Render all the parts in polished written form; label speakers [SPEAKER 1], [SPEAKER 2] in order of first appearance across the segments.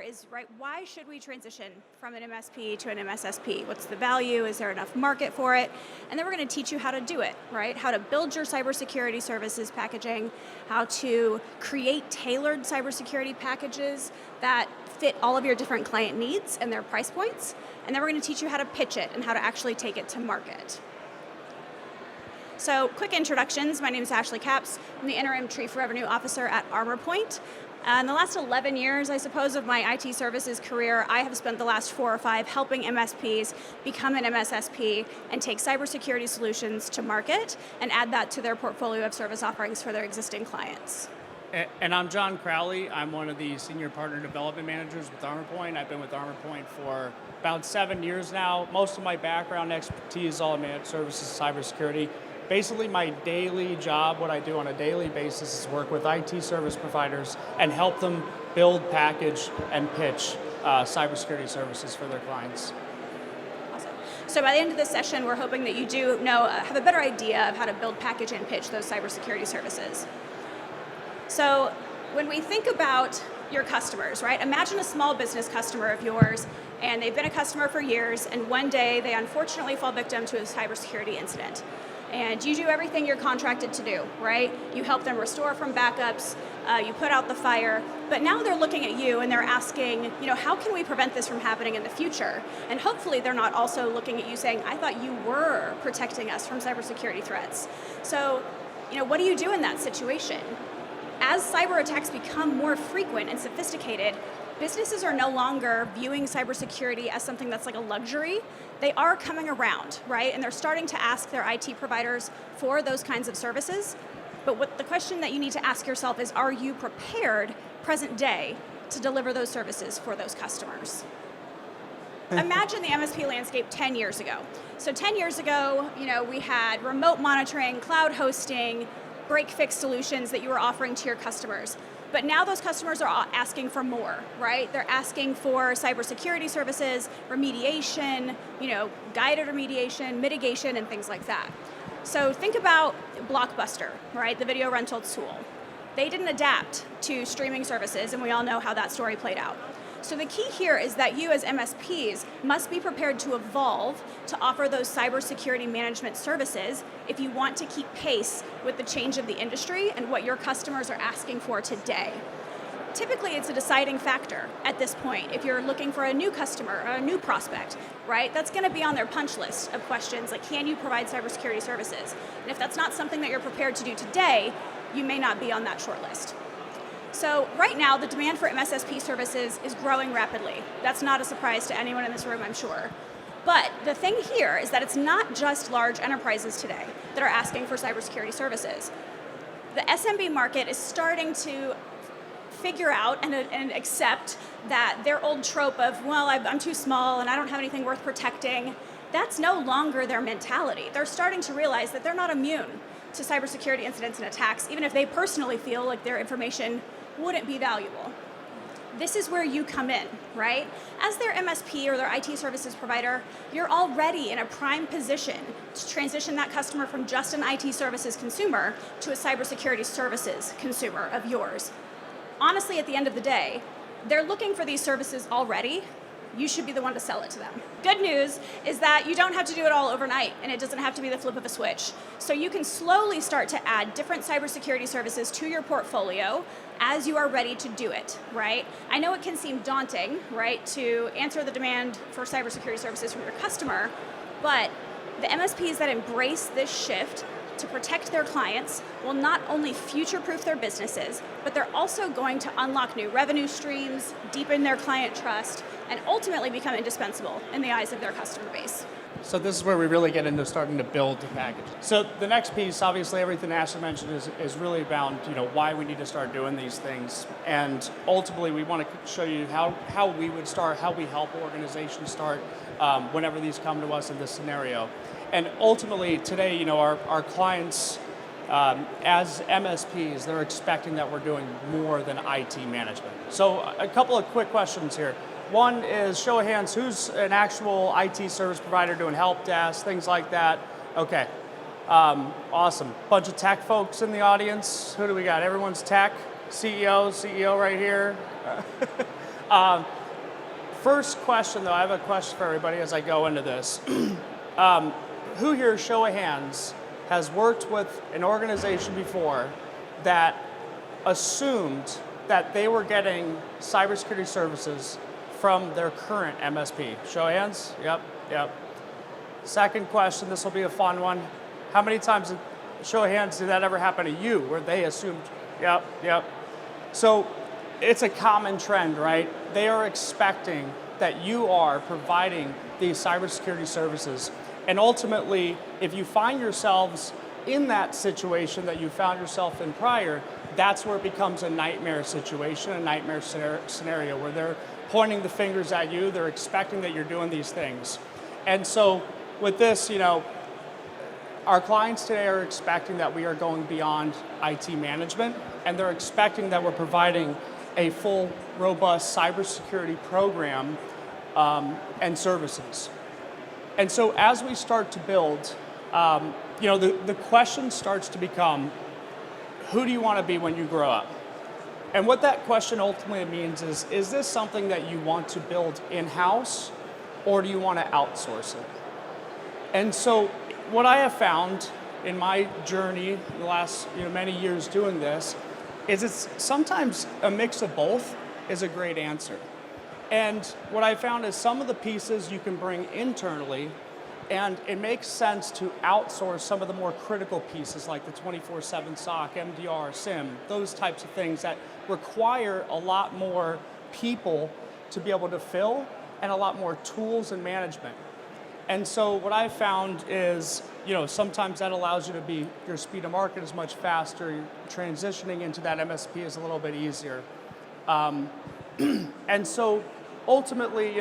[SPEAKER 1] is, right, why should we transition from an MSP to an MSSP? What's the value? Is there enough market for it? And then we're going to teach you how to do it, right? How to build your cybersecurity services packaging, how to create tailored cybersecurity packages that fit all of your different client needs and their price points. And then we're going to teach you how to pitch it and how to actually take it to market. So, quick introductions. My name is Ashley Capps. I'm the Interim Chief Revenue Officer at ArmorPoint. In the last 11 years, I suppose, of my IT services career, I have spent the last 4 or 5 helping MSPs become an MSSP and take cybersecurity solutions to market and add that to their portfolio of service offerings for their existing clients.
[SPEAKER 2] And I'm John Crowley. I'm one of the Senior Partner Development Managers with ArmorPoint. I've been with ArmorPoint for about 7 years now. Most of my background expertise is all in managed services, cybersecurity. Basically, my daily job, what I do on a daily basis, is work with IT service providers and help them build, package, and pitch cybersecurity services for their clients.
[SPEAKER 1] Awesome. So by the end of this session, we're hoping that you do have a better idea of how to build, package, and pitch those cybersecurity services. So when we think about your customers, right? Imagine a small business customer of yours, and they've been a customer for years, and one day they unfortunately fall victim to a cybersecurity incident. And you do everything you're contracted to do, right? You help them restore from backups, you put out the fire, but now they're looking at you and they're asking, how can we prevent this from happening in the future? And hopefully they're not also looking at you saying, I thought you were protecting us from cybersecurity threats. So, what do you do in that situation? As cyber attacks become more frequent and sophisticated, businesses are no longer viewing cybersecurity as something that's like a luxury. They are coming around, right? And they're starting to ask their IT providers for those kinds of services. But the question that you need to ask yourself is, are you prepared present day to deliver those services for those customers? Imagine the MSP landscape 10 years ago. So 10 years ago, we had remote monitoring, cloud hosting, break-fix solutions that you were offering to your customers. But now those customers are asking for more, right? They're asking for cybersecurity services, remediation, guided remediation, mitigation, and things like that. So think about Blockbuster, right? The video rental tool. They didn't adapt to streaming services, and we all know how that story played out. So the key here is that you as MSPs must be prepared to evolve to offer those cybersecurity management services if you want to keep pace with the change of the industry and what your customers are asking for today. Typically, it's a deciding factor at this point. If you're looking for a new customer or a new prospect, right, that's going to be on their punch list of questions like, can you provide cybersecurity services? And if that's not something that you're prepared to do today, you may not be on that short list. So right now, the demand for MSSP services is growing rapidly. That's not a surprise to anyone in this room, I'm sure. But the thing here is that it's not just large enterprises today that are asking for cybersecurity services. The SMB market is starting to figure out and accept that their old trope of, well, I'm too small and I don't have anything worth protecting, that's no longer their mentality. They're starting to realize that they're not immune to cybersecurity incidents and attacks, even if they personally feel like their information wouldn't be valuable. This is where you come in, right? As their MSP or their IT services provider, you're already in a prime position to transition that customer from just an IT services consumer to a cybersecurity services consumer of yours. Honestly, at the end of the day, they're looking for these services already. You should be the one to sell it to them. Good news is that you don't have to do it all overnight, and it doesn't have to be the flip of a switch. So you can slowly start to add different cybersecurity services to your portfolio as you are ready to do it, right? I know it can seem daunting, right, to answer the demand for cybersecurity services from your customer, but the MSPs that embrace this shift to protect their clients will not only future-proof their businesses, but they're also going to unlock new revenue streams, deepen their client trust, and ultimately become indispensable in the eyes of their customer base.
[SPEAKER 2] So this is where we really get into starting to build the package. So the next piece, obviously everything Ashley mentioned is really about why we need to start doing these things. And ultimately we want to show you how we would start, how we help organizations start whenever these come to us in this scenario. And ultimately today, our clients, as MSPs, they're expecting that we're doing more than IT management. So a couple of quick questions here. One is, show of hands, who's an actual IT service provider doing help desk, things like that? Okay, awesome. Bunch of tech folks in the audience. Who do we got? Everyone's tech. CEO right here. First question, though, I have a question for everybody as I go into this. Who here, show of hands, has worked with an organization before that assumed that they were getting cybersecurity services from their current MSP? Show of hands? Yep. Second question, this will be a fun one. How many times, show of hands, did that ever happen to you where they assumed? Yep. So it's a common trend, right? They are expecting that you are providing these cybersecurity services. And ultimately, if you find yourselves in that situation that you found yourself in prior, that's where it becomes a nightmare situation, a nightmare scenario where they're pointing the fingers at you, they're expecting that you're doing these things. And so with this, our clients today are expecting that we are going beyond IT management, and they're expecting that we're providing a full, robust cybersecurity program and services. And so as we start to build, the question starts to become, who do you want to be when you grow up? And what that question ultimately means is this something that you want to build in-house, or do you want to outsource it? And so what I have found in my journey in the last many years doing this is it's sometimes a mix of both is a great answer. And what I found is some of the pieces you can bring internally, and it makes sense to outsource some of the more critical pieces like the 24/7 SOC, MDR, SIM, those types of things that require a lot more people to be able to fill and a lot more tools and management. And so what I found is, sometimes that allows you to be, your speed to market is much faster, transitioning into that MSP is a little bit easier. And so ultimately,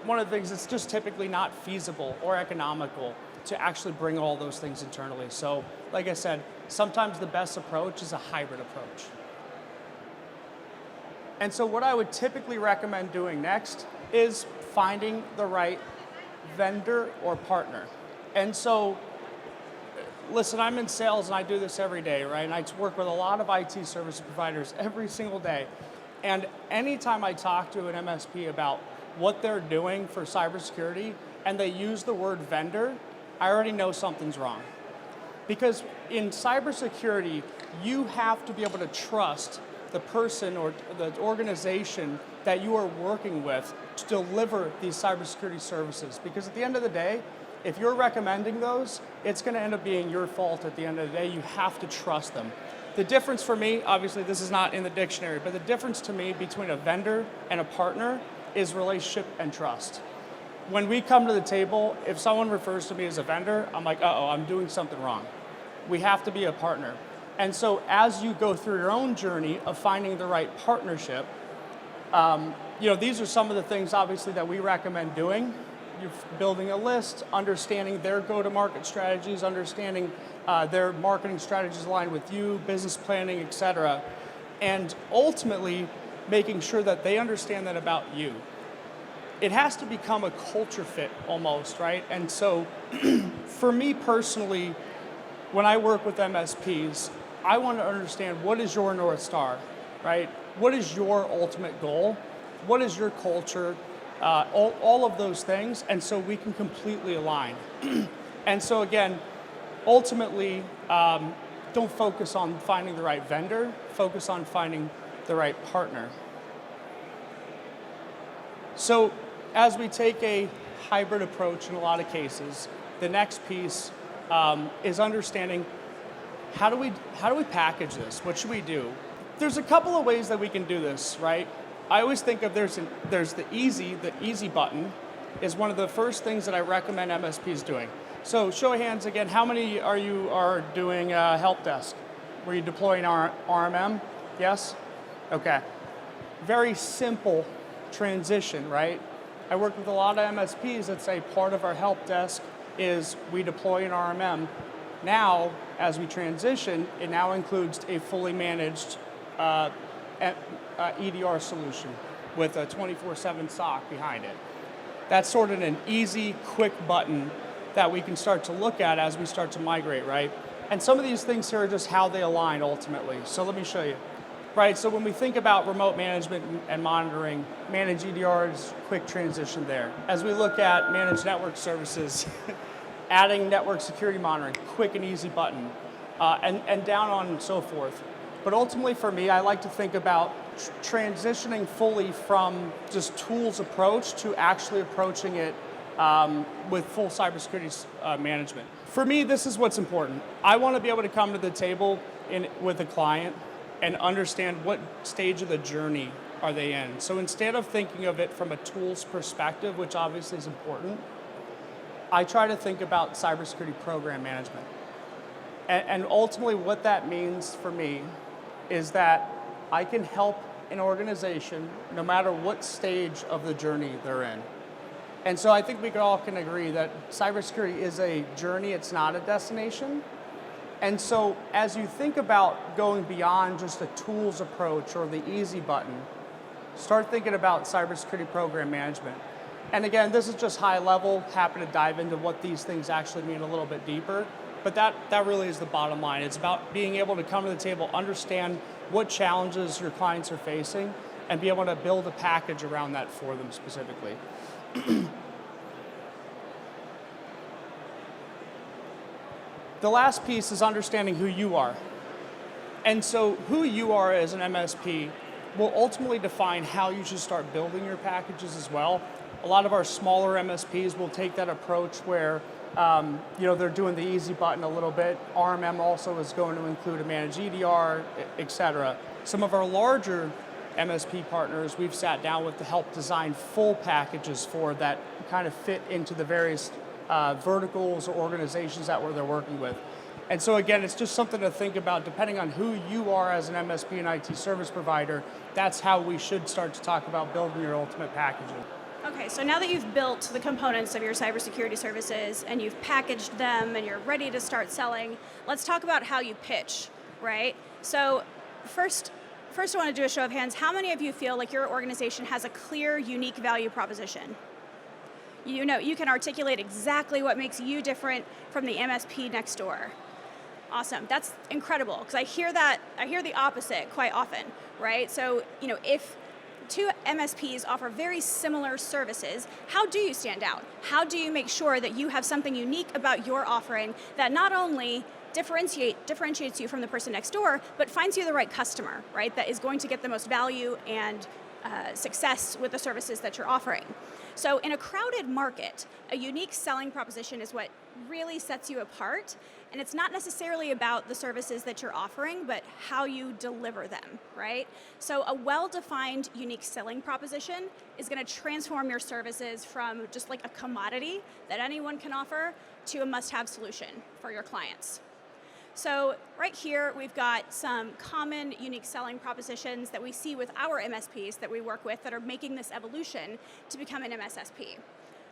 [SPEAKER 2] one of the things, it's just typically not feasible or economical to actually bring all those things internally. So like I said, sometimes the best approach is a hybrid approach. And so what I would typically recommend doing next is finding the right vendor or partner. And so, listen, I'm in sales and I do this every day, right? And I work with a lot of IT service providers every single day. And anytime I talk to an MSP about what they're doing for cybersecurity and they use the word vendor, I already know something's wrong. Because in cybersecurity, you have to be able to trust the person or the organization that you are working with to deliver these cybersecurity services. Because at the end of the day, if you're recommending those, it's going to end up being your fault at the end of the day. You have to trust them. The difference for me, obviously this is not in the dictionary, but the difference to me between a vendor and a partner is relationship and trust. When we come to the table, if someone refers to me as a vendor, I'm like, uh-oh, I'm doing something wrong. We have to be a partner. And so as you go through your own journey of finding the right partnership, these are some of the things obviously that we recommend doing. You're building a list, understanding their go-to-market strategies, understanding their marketing strategies aligned with you, business planning, et cetera, and ultimately making sure that they understand that about you. It has to become a culture fit almost, right? And so for me personally, when I work with MSPs, I want to understand what is your North Star, right? What is your ultimate goal? What is your culture? All of those things, and so we can completely align. And so again, ultimately, don't focus on finding the right vendor, focus on finding the right partner. So as we take a hybrid approach in a lot of cases, the next piece is understanding how do we package this? What should we do? There's a couple of ways that we can do this, right? I always think of there's the easy button is one of the first things that I recommend MSPs doing. So show of hands again, how many are doing help desk? Were you deploying RMM? Yes? Okay. Very simple transition, right? I work with a lot of MSPs that say part of our help desk is we deploy an RMM. Now, as we transition, it now includes a fully managed EDR solution with a 24/7 SOC behind it. That's sort of an easy, quick button that we can start to look at as we start to migrate, right? And some of these things here are just how they align ultimately. So let me show you. Right, so when we think about remote management and monitoring, managed EDRs, quick transition there. As we look at managed network services, adding network security monitoring, quick and easy button, and down on and so forth. But ultimately for me, I like to think about transitioning fully from just tools approach to actually approaching it with full cybersecurity management. For me, this is what's important. I want to be able to come to the table with a client and understand what stage of the journey are they in. So instead of thinking of it from a tools perspective, which obviously is important, I try to think about cybersecurity program management. And ultimately what that means for me is that I can help an organization no matter what stage of the journey they're in. And so I think we all can agree that cybersecurity is a journey, it's not a destination. And so as you think about going beyond just a tools approach or the easy button, start thinking about cybersecurity program management. And again, this is just high level, happy to dive into what these things actually mean a little bit deeper, but that really is the bottom line. It's about being able to come to the table, understand what challenges your clients are facing, and be able to build a package around that for them specifically. The last piece is understanding who you are. And so who you are as an MSP will ultimately define how you should start building your packages as well. A lot of our smaller MSPs will take that approach where they're doing the easy button a little bit. RMM also is going to include a managed EDR, et cetera. Some of our larger MSP partners we've sat down with to help design full packages for that kind of fit into the various verticals or organizations that they're working with. And so again, it's just something to think about depending on who you are as an MSP and IT service provider. That's how we should start to talk about building your ultimate packaging.
[SPEAKER 1] Okay, so now that you've built the components of your cybersecurity services and you've packaged them and you're ready to start selling, let's talk about how you pitch, right? So first I want to do a show of hands. How many of you feel like your organization has a clear, unique value proposition? You know, you can articulate exactly what makes you different from the MSP next door. Awesome, that's incredible, because I hear the opposite quite often, right? So, if two MSPs offer very similar services, how do you stand out? How do you make sure that you have something unique about your offering that not only differentiates you from the person next door, but finds you the right customer, right? That is going to get the most value and success with the services that you're offering. So in a crowded market, a unique selling proposition is what really sets you apart. And it's not necessarily about the services that you're offering, but how you deliver them, right? So a well-defined, unique selling proposition is going to transform your services from just like a commodity that anyone can offer to a must-have solution for your clients. So right here, we've got some common unique selling propositions that we see with our MSPs that we work with that are making this evolution to become an MSSP.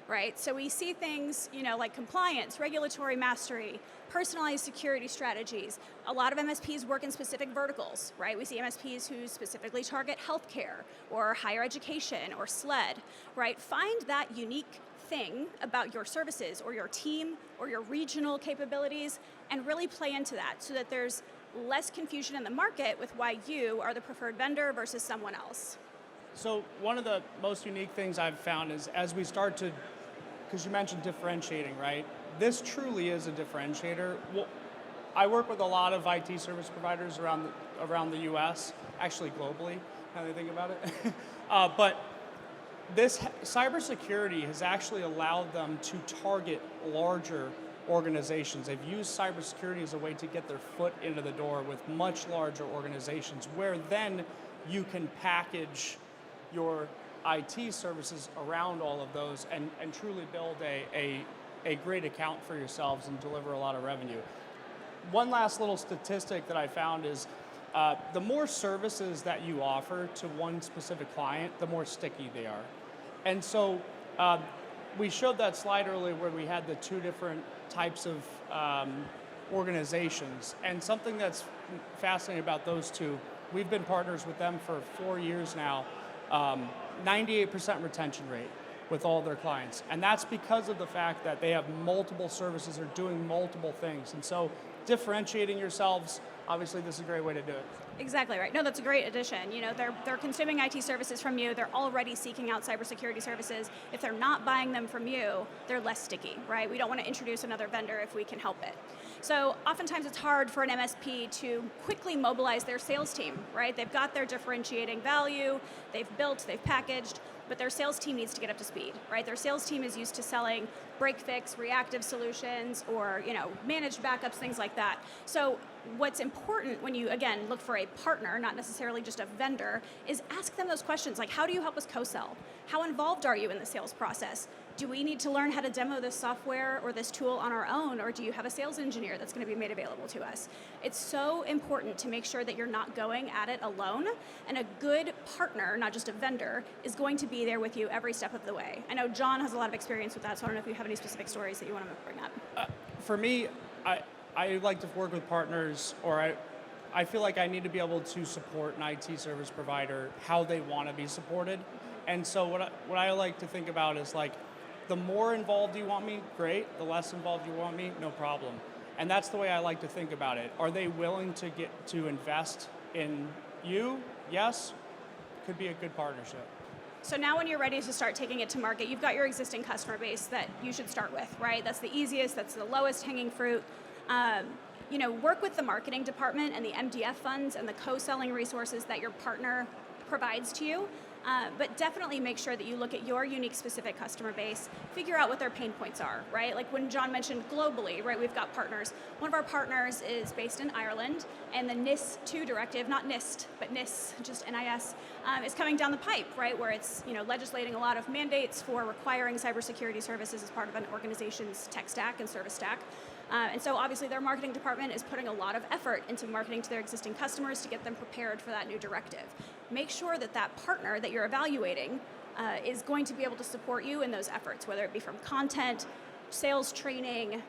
[SPEAKER 1] Right, so we see things, like compliance, regulatory mastery, personalized security strategies. A lot of MSPs work in specific verticals, right? We see MSPs who specifically target healthcare or higher education or SLED, right? Find that unique thing about your services or your team or your regional capabilities and really play into that so that there's less confusion in the market with why you are the preferred vendor versus someone else.
[SPEAKER 2] So one of the most unique things I've found is as we start to, because you mentioned differentiating, right? This truly is a differentiator. Well, I work with a lot of IT service providers around the US, actually globally, now that I think about it. But this cybersecurity has actually allowed them to target larger organizations. They've used cybersecurity as a way to get their foot into the door with much larger organizations, where then you can package your IT services around all of those and truly build a great account for yourselves and deliver a lot of revenue. One last little statistic that I found is the more services that you offer to one specific client, the more sticky they are. And so we showed that slide earlier where we had the two different types of organizations. And something that's fascinating about those two, we've been partners with them for 4 years now. 98% retention rate. with all their clients. And that's because of the fact that they have multiple services, they're doing multiple things. And so differentiating yourselves, obviously this is a great way to do it.
[SPEAKER 1] Exactly right. No, that's a great addition. You know, they're consuming IT services from you. They're already seeking out cybersecurity services. If they're not buying them from you, they're less sticky, right? We don't want to introduce another vendor if we can help it. So oftentimes it's hard for an MSP to quickly mobilize their sales team, right? They've got their differentiating value, they've built, they've packaged, but their sales team needs to get up to speed, right? Their sales team is used to selling break fix, reactive solutions, or managed backups, things like that. So what's important when you, again, look for a partner, not necessarily just a vendor, is ask them those questions like, how do you help us co-sell? How involved are you in the sales process? Do we need to learn how to demo this software or this tool on our own, or do you have a sales engineer that's going to be made available to us? It's so important to make sure that you're not going at it alone, and a good partner, not just a vendor, is going to be there with you every step of the way. I know John has a lot of experience with that, so I don't know if you have any specific stories that you want to bring up.
[SPEAKER 2] For me, I like to work with partners, or I feel like I need to be able to support an IT service provider how they want to be supported. And so what I like to think about is like, the more involved you want me, great. The less involved you want me, no problem. And that's the way I like to think about it. Are they willing to get to invest in you? Yes. Could be a good partnership.
[SPEAKER 1] So now when you're ready to start taking it to market, you've got your existing customer base that you should start with, right? That's the easiest, that's the lowest hanging fruit. Work with the marketing department and the MDF funds and the co-selling resources that your partner provides to you. But definitely make sure that you look at your unique specific customer base, figure out what their pain points are, right? Like when John mentioned globally, right, we've got partners. One of our partners is based in Ireland, and the NIS2 directive, not NIST, but NIS, just NIS, is coming down the pipe, right, where it's legislating a lot of mandates for requiring cybersecurity services as part of an organization's tech stack and service stack. And so obviously their marketing department is putting a lot of effort into marketing to their existing customers to get them prepared for that new directive. Make sure that that partner that you're evaluating is going to be able to support you in those efforts, whether it be from content, sales training,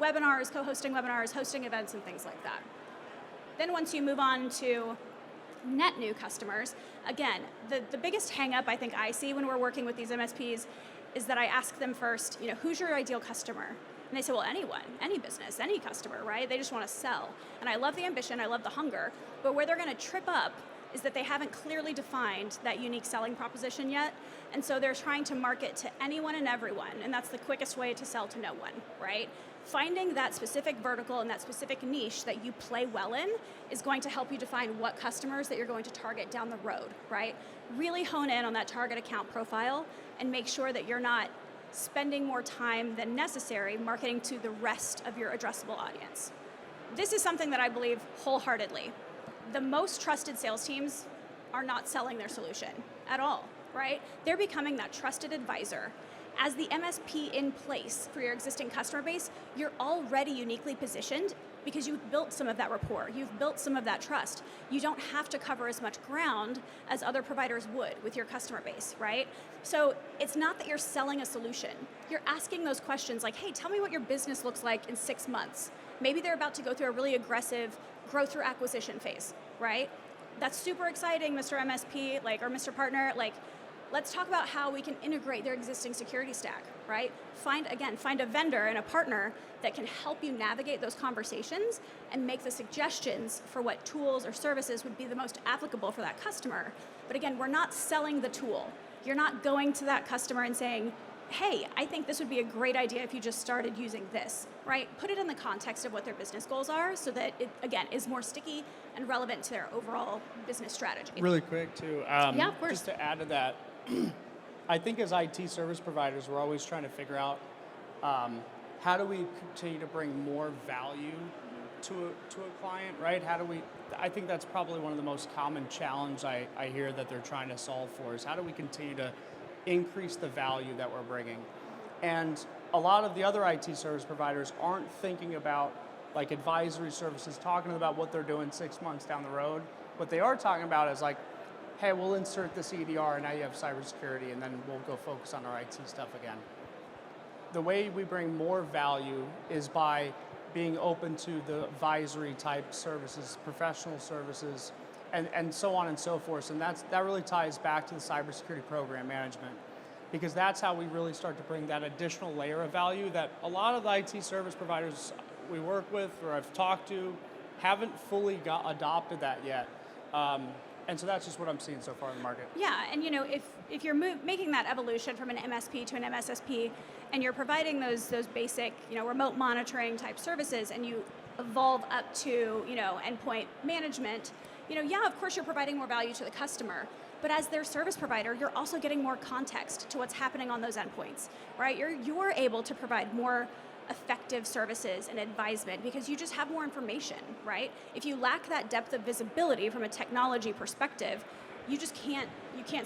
[SPEAKER 1] webinars, co-hosting webinars, hosting events, and things like that. Then once you move on to net new customers, again, the biggest hang up I think I see when we're working with these MSPs is that I ask them first, who's your ideal customer? And they say, well, anyone, any business, any customer, right? They just want to sell. And I love the ambition, I love the hunger, but where they're going to trip up is that they haven't clearly defined that unique selling proposition yet. And so they're trying to market to anyone and everyone, and that's the quickest way to sell to no one, right? Finding that specific vertical and that specific niche that you play well in is going to help you define what customers that you're going to target down the road, right? Really hone in on that target account profile and make sure that you're not spending more time than necessary marketing to the rest of your addressable audience. This is something that I believe wholeheartedly. The most trusted sales teams are not selling their solution at all, right? They're becoming that trusted advisor. As the MSP in place for your existing customer base, you're already uniquely positioned because you've built some of that rapport, you've built some of that trust. You don't have to cover as much ground as other providers would with your customer base, right? So it's not that you're selling a solution. You're asking those questions like, hey, tell me what your business looks like in 6 months. Maybe they're about to go through a really aggressive growth through acquisition phase, right? That's super exciting, Mr. MSP, or Mr. Partner, let's talk about how we can integrate their existing security stack, right? Find a vendor and a partner that can help you navigate those conversations and make the suggestions for what tools or services would be the most applicable for that customer. But again, we're not selling the tool. You're not going to that customer and saying, hey, I think this would be a great idea if you just started using this, right? Put it in the context of what their business goals are so that it, again, is more sticky and relevant to their overall business strategy.
[SPEAKER 2] Really quick, too.
[SPEAKER 1] Yeah, of course.
[SPEAKER 2] Just to add to that, I think as IT service providers, we're always trying to figure out how do we continue to bring more value to a client, right? I think that's probably one of the most common challenge I hear that they're trying to solve for is how do we continue to increase the value that we're bringing? And a lot of the other IT service providers aren't thinking about advisory services, talking about what they're doing 6 months down the road. What they are talking about is hey, we'll insert this EDR and now you have cybersecurity and then we'll go focus on our IT stuff again. The way we bring more value is by being open to the advisory type services, professional services, and so on and so forth. And that really ties back to the cybersecurity program management. because that's how we really start to bring that additional layer of value that a lot of the IT service providers we work with or I've talked to haven't fully adopted that yet. And so that's just what I'm seeing so far in the market.
[SPEAKER 1] Yeah, and if you're making that evolution from an MSP to an MSSP, and you're providing those basic remote monitoring type services, and you evolve up to endpoint management, yeah, of course you're providing more value to the customer. But as their service provider, you're also getting more context to what's happening on those endpoints, right? You're able to provide more effective services and advisement because you just have more information, right? If you lack that depth of visibility from a technology perspective, you can't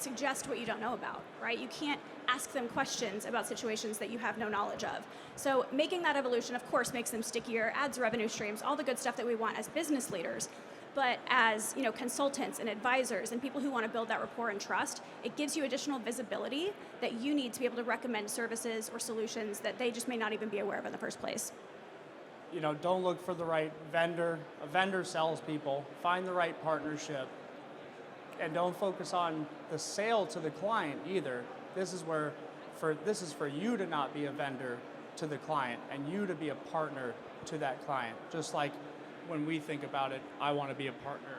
[SPEAKER 1] suggest what you don't know about, right? You can't ask them questions about situations that you have no knowledge of. So making that evolution, of course, makes them stickier, adds revenue streams, all the good stuff that we want as business leaders. But as consultants and advisors and people who want to build that rapport and trust, it gives you additional visibility that you need to be able to recommend services or solutions that they just may not even be aware of in the first place.
[SPEAKER 2] Don't look for the right vendor. A vendor sells people. Find the right partnership. And don't focus on the sale to the client either. This is for you to not be a vendor to the client and you to be a partner to that client. Just like when we think about it, I want to be a partner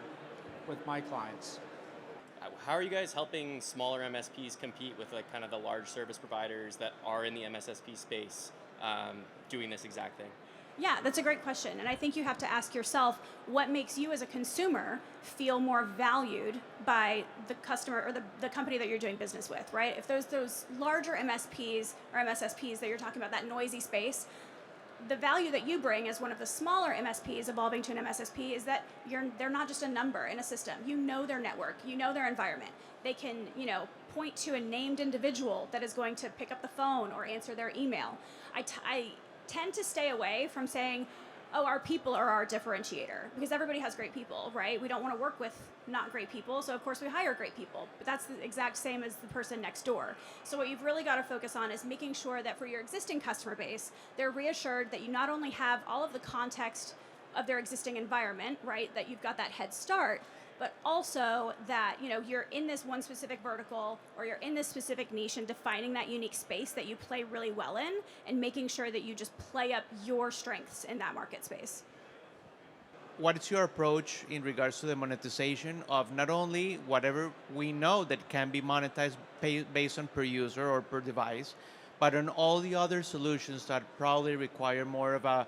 [SPEAKER 2] with my clients.
[SPEAKER 3] How are you guys helping smaller MSPs compete with kind of the large service providers that are in the MSSP space doing this exact thing?
[SPEAKER 1] Yeah, that's a great question. And I think you have to ask yourself, what makes you as a consumer feel more valued by the customer or the company that you're doing business with, right? If there's those larger MSPs or MSSPs that you're talking about, that noisy space, the value that you bring as one of the smaller MSPs evolving to an MSSP is that they're not just a number in a system. You know their network, you know their environment. They can, point to a named individual that is going to pick up the phone or answer their email. I tend to stay away from saying, oh, our people are our differentiator, because everybody has great people, right? We don't want to work with not great people, so of course we hire great people, but that's the exact same as the person next door. So what you've really got to focus on is making sure that for your existing customer base, they're reassured that you not only have all of the context of their existing environment, right, that you've got that head start, but also that you're in this one specific vertical or you're in this specific niche and defining that unique space that you play really well in and making sure that you just play up your strengths in that market space.
[SPEAKER 4] What is your approach in regards to the monetization of not only whatever we know that can be monetized based on per user or per device, but on all the other solutions that probably require more of a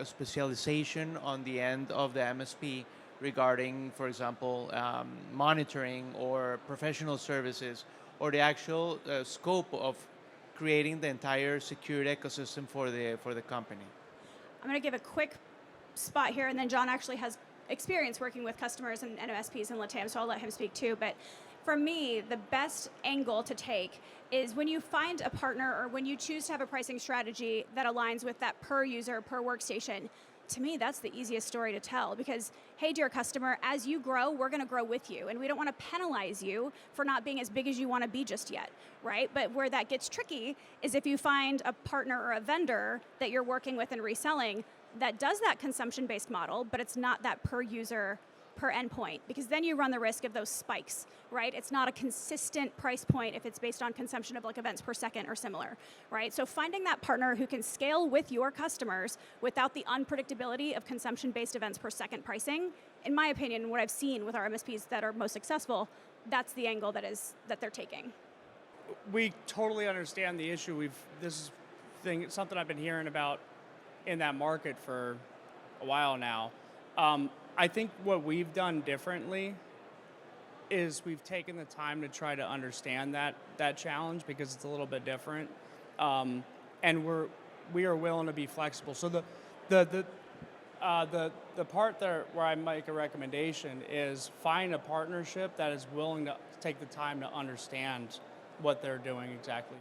[SPEAKER 4] specialization on the end of the MSP regarding, for example, monitoring or professional services, or the actual scope of creating the entire security ecosystem for the company?
[SPEAKER 1] I'm going to give a quick spot here, and then John actually has experience working with customers and MSPs in LATAM, so I'll let him speak too. But for me, the best angle to take is when you find a partner or when you choose to have a pricing strategy that aligns with that per user, per workstation. To me, that's the easiest story to tell because, hey, dear customer, as you grow, we're going to grow with you. And we don't want to penalize you for not being as big as you want to be just yet, right? But where that gets tricky is if you find a partner or a vendor that you're working with and reselling that does that consumption-based model, but it's not that per user, per endpoint, because then you run the risk of those spikes, right? It's not a consistent price point if it's based on consumption of events per second or similar, right? So finding that partner who can scale with your customers without the unpredictability of consumption-based events per second pricing, in my opinion, what I've seen with our MSPs that are most successful, that's the angle that they're taking.
[SPEAKER 2] We totally understand the issue. This is something I've been hearing about in that market for a while now. I think what we've done differently is we've taken the time to try to understand that challenge because it's a little bit different, and we are willing to be flexible. So the part there where I make a recommendation is find a partnership that is willing to take the time to understand what they're doing exactly.